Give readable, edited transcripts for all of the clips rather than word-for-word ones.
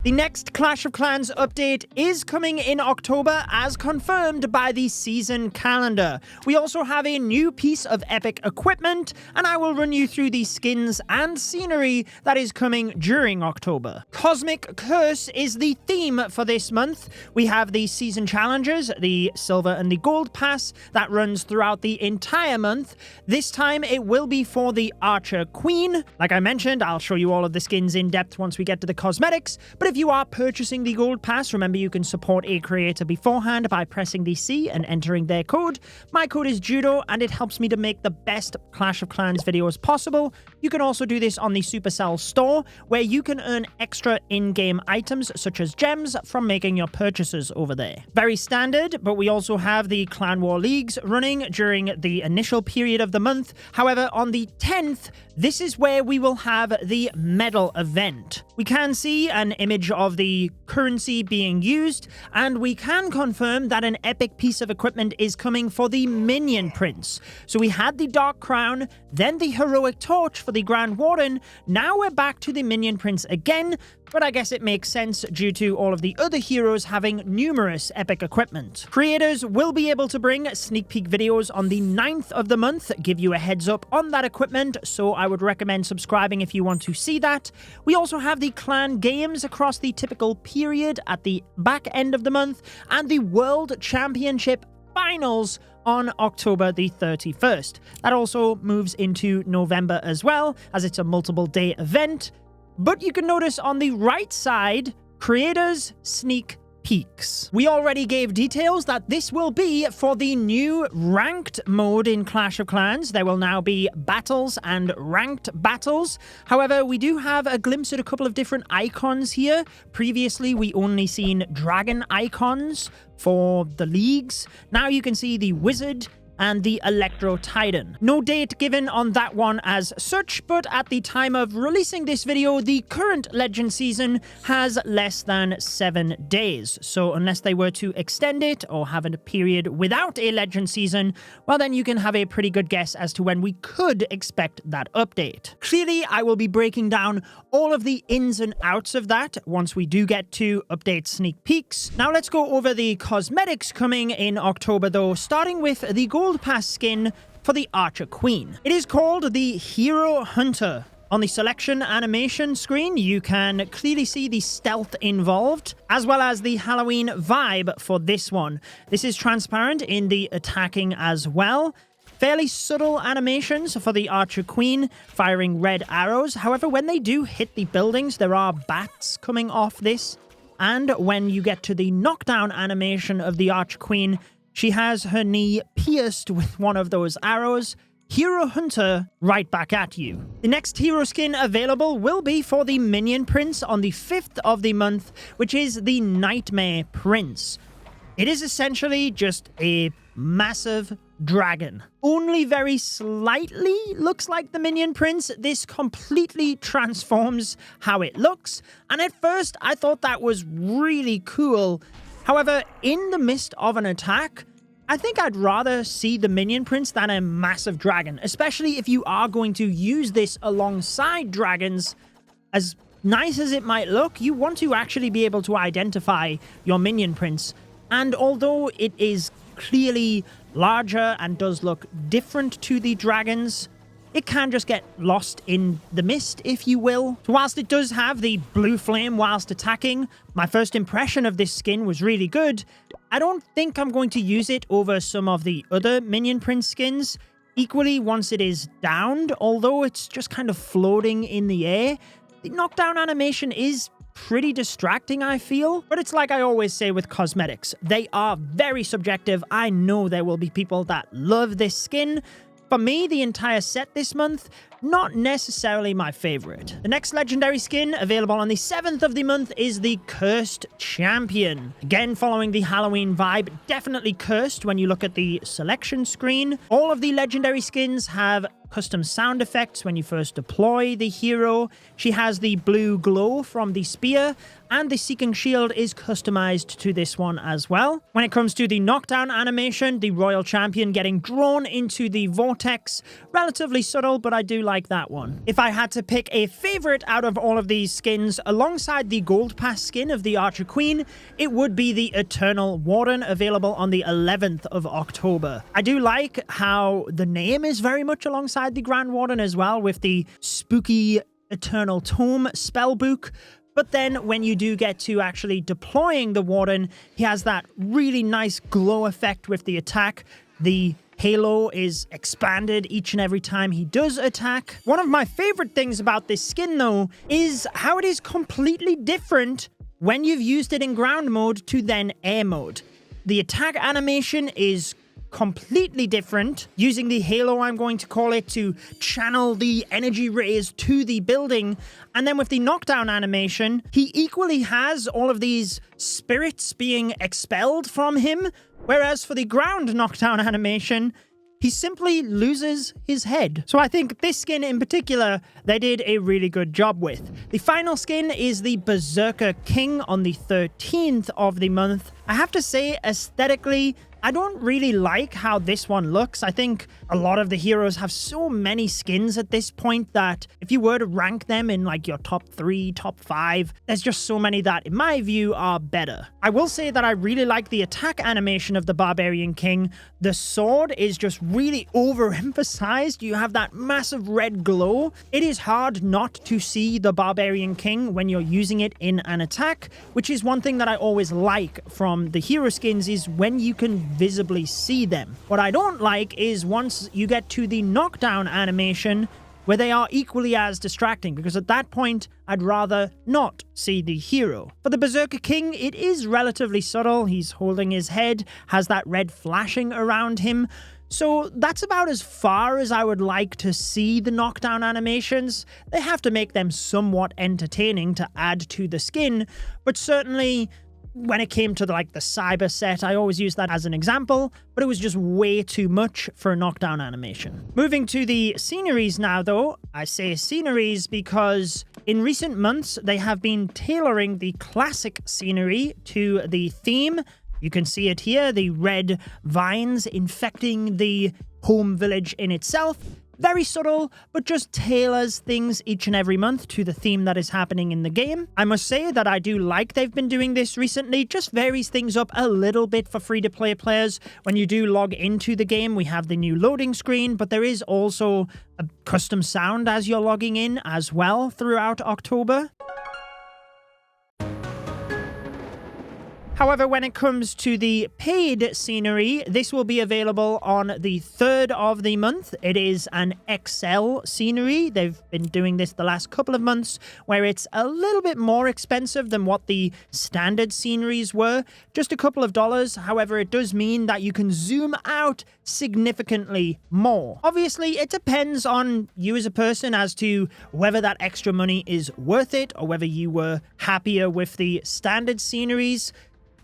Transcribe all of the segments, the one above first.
The next Clash of Clans update is coming in October as confirmed by the season calendar. We also have a new piece of epic equipment, and I will run you through the skins and scenery that is coming during October. Cosmic Curse is the theme for this month. We have the season challenges, the silver and the gold pass that runs throughout the entire month. This time it will be for the Archer Queen. Like I mentioned, I'll show you all of the skins in depth once we get to the cosmetics, but if you are purchasing the gold pass, remember you can support a creator beforehand by pressing the C and entering their code. My code is Judo, and it helps me to make the best Clash of Clans videos possible. You can also do this on the Supercell store, where you can earn extra in-game items such as gems from making your purchases over there. Very standard, but we also have the Clan War Leagues running during the initial period of the month. However, on the 10th, this is where we will have the medal event. We can see an image of the currency being used, and we can confirm that an epic piece of equipment is coming for the Minion Prince. So we had the Dark Crown, then the Heroic Torch for the Grand Warden. Now we're back to the Minion Prince again, but I guess it makes sense due to all of the other heroes having numerous epic equipment. Creators will be able to bring sneak peek videos on the 9th of the month, give you a heads up on that equipment, so I would recommend subscribing if you want to see that. We also have the clan games across the typical period at the back end of the month, and the World Championship Finals on October the 31st. That also moves into November as well, as it's a multiple day event. But you can notice on the right side, creators sneak peeks. We already gave details that this will be for the new ranked mode in Clash of Clans. There will now be battles and ranked battles. However, we do have a glimpse at a couple of different icons here. Previously, we only seen dragon icons for the leagues. Now you can see the wizard and the Electro Titan. No date given on that one as such, but at the time of releasing this video, the current Legend season has less than 7 days. So unless they were to extend it or have a period without a Legend season, well then you can have a pretty good guess as to when we could expect that update. Clearly, I will be breaking down all of the ins and outs of that once we do get to update sneak peeks. Now let's go over the cosmetics coming in October though, starting with the gold pass skin for the Archer Queen. It is called the Hero Hunter. On the selection animation screen, you can clearly see the stealth involved, as well as the Halloween vibe for this one. This is transparent in the attacking as well. Fairly subtle animations for the Archer Queen, firing red arrows. However, when they do hit the buildings, there are bats coming off this. And when you get to the knockdown animation of the Archer Queen, she has her knee pierced with one of those arrows. Hero Hunter right back at you. The next hero skin available will be for the Minion Prince on the 5th of the month, which is the Nightmare Prince. It is essentially just a massive dragon. Only very slightly looks like the Minion Prince. This completely transforms how it looks, and at first I thought that was really cool. However, in the midst of an attack, I think I'd rather see the Minion Prince than a massive dragon, especially if you are going to use this alongside dragons. As nice as it might look, you want to actually be able to identify your Minion Prince. And although it is clearly larger and does look different to the dragons, it can just get lost in the mist, if you will. So whilst it does have the blue flame whilst attacking, my first impression of this skin was really good. I don't think I'm going to use it over some of the other Minion Prince skins. Equally, once it is downed, although it's just kind of floating in the air, the knockdown animation is pretty distracting, I feel. But it's like I always say with cosmetics, they are very subjective. I know there will be people that love this skin. For me, the entire set this month, not necessarily my favorite. The next legendary skin available on the 7th of the month is the Cursed Champion. Again, following the Halloween vibe, definitely cursed when you look at the selection screen. All of the legendary skins have custom sound effects when you first deploy the hero. She has the blue glow from the spear, and the Seeking Shield is customized to this one as well. When it comes to the knockdown animation, the Royal Champion getting drawn into the vortex, relatively subtle, but I do like that one. If I had to pick a favorite out of all of these skins, alongside the Gold Pass skin of the Archer Queen, it would be the Eternal Warden, available on the 11th of October. I do like how the name is very much alongside the Grand Warden as well, with the spooky Eternal Tome spellbook. But then when you do get to actually deploying the Warden, he has that really nice glow effect with the attack. The halo is expanded each and every time he does attack. One of my favorite things about this skin, though, is how it is completely different when you've used it in ground mode to then air mode. The attack animation is completely different. Using the halo, I'm going to call it, to channel the energy rays to the building. And then with the knockdown animation, he equally has all of these spirits being expelled from him. Whereas for the ground knockdown animation, he simply loses his head. So I think this skin in particular, they did a really good job with. The final skin is the Berserker King on the 13th of the month. I have to say, aesthetically, I don't really like how this one looks. I think a lot of the heroes have so many skins at this point that if you were to rank them in like your top 3, top 5, there's just so many that, in my view, are better. I will say that I really like the attack animation of the Barbarian King. The sword is just really overemphasized. You have that massive red glow. It is hard not to see the Barbarian King when you're using it in an attack, which is one thing that I always like from the hero skins, is when you can visibly see them. What I don't like is once you get to the knockdown animation, where they are equally as distracting, because at that point, I'd rather not see the hero. For the Berserker King, it is relatively subtle. He's holding his head, has that red flashing around him. So that's about as far as I would like to see the knockdown animations. They have to make them somewhat entertaining to add to the skin, but certainly when it came to the cyber set, I always use that as an example, but it was just way too much for a knockdown animation. Moving to the sceneries now, though. I say sceneries because in recent months, they have been tailoring the classic scenery to the theme. You can see it here, the red vines infecting the home village in itself. Very subtle, but just tailors things each and every month to the theme that is happening in the game. I must say that I do like they've been doing this recently, just varies things up a little bit for free-to-play players. When you do log into the game, we have the new loading screen, but there is also a custom sound as you're logging in as well throughout October. However, when it comes to the paid scenery, this will be available on the 3rd of the month. It is an XL scenery. They've been doing this the last couple of months, where it's a little bit more expensive than what the standard sceneries were. Just a couple of dollars. However, it does mean that you can zoom out significantly more. Obviously, it depends on you as a person as to whether that extra money is worth it, or whether you were happier with the standard sceneries.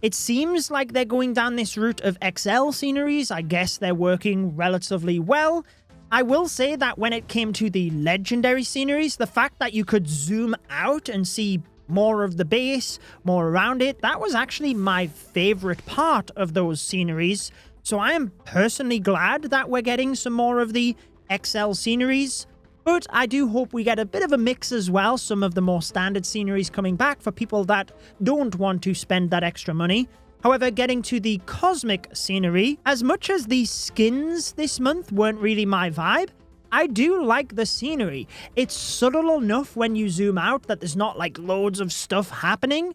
It seems like they're going down this route of XL sceneries. I guess they're working relatively well. I will say that when it came to the legendary sceneries, the fact that you could zoom out and see more of the base, more around it, that was actually my favorite part of those sceneries. So I am personally glad that we're getting some more of the XL sceneries. But I do hope we get a bit of a mix as well, some of the more standard sceneries coming back for people that don't want to spend that extra money. However, getting to the cosmic scenery, as much as the skins this month weren't really my vibe, I do like the scenery. It's subtle enough when you zoom out that there's not like loads of stuff happening,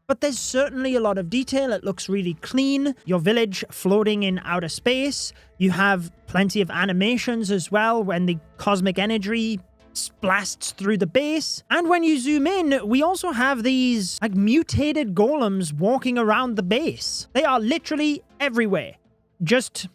but there's certainly a lot of detail. It looks really clean. Your village floating in outer space. You have plenty of animations as well when the cosmic energy blasts through the base. And when you zoom in, we also have these like mutated golems walking around the base. They are literally everywhere. Just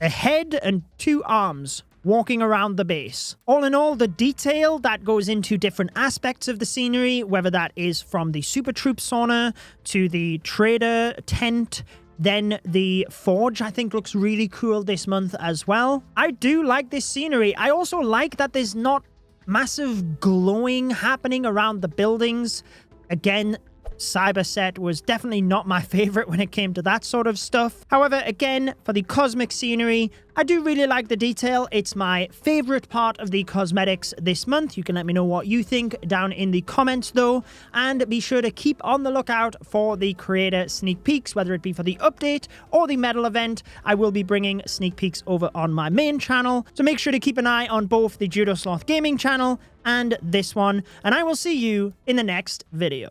a head and 2 arms walking around the base. All in all, the detail that goes into different aspects of the scenery, whether that is from the Super Troop sauna to the trader tent, then the forge, I think, looks really cool this month as well. I do like this scenery. I also like that there's not massive glowing happening around the buildings. Again, cyber set was definitely not my favorite when it came to that sort of stuff. However, again, for the cosmic scenery, I do really like the detail. It's my favorite part of the cosmetics this month. You can let me know what you think down in the comments though, and be sure to keep on the lookout for the creator sneak peeks, whether it be for the update or the medal event. I will be bringing sneak peeks over on my main channel, so make sure to keep an eye on both the Judo Sloth gaming channel and this one, and I will see you in the next video.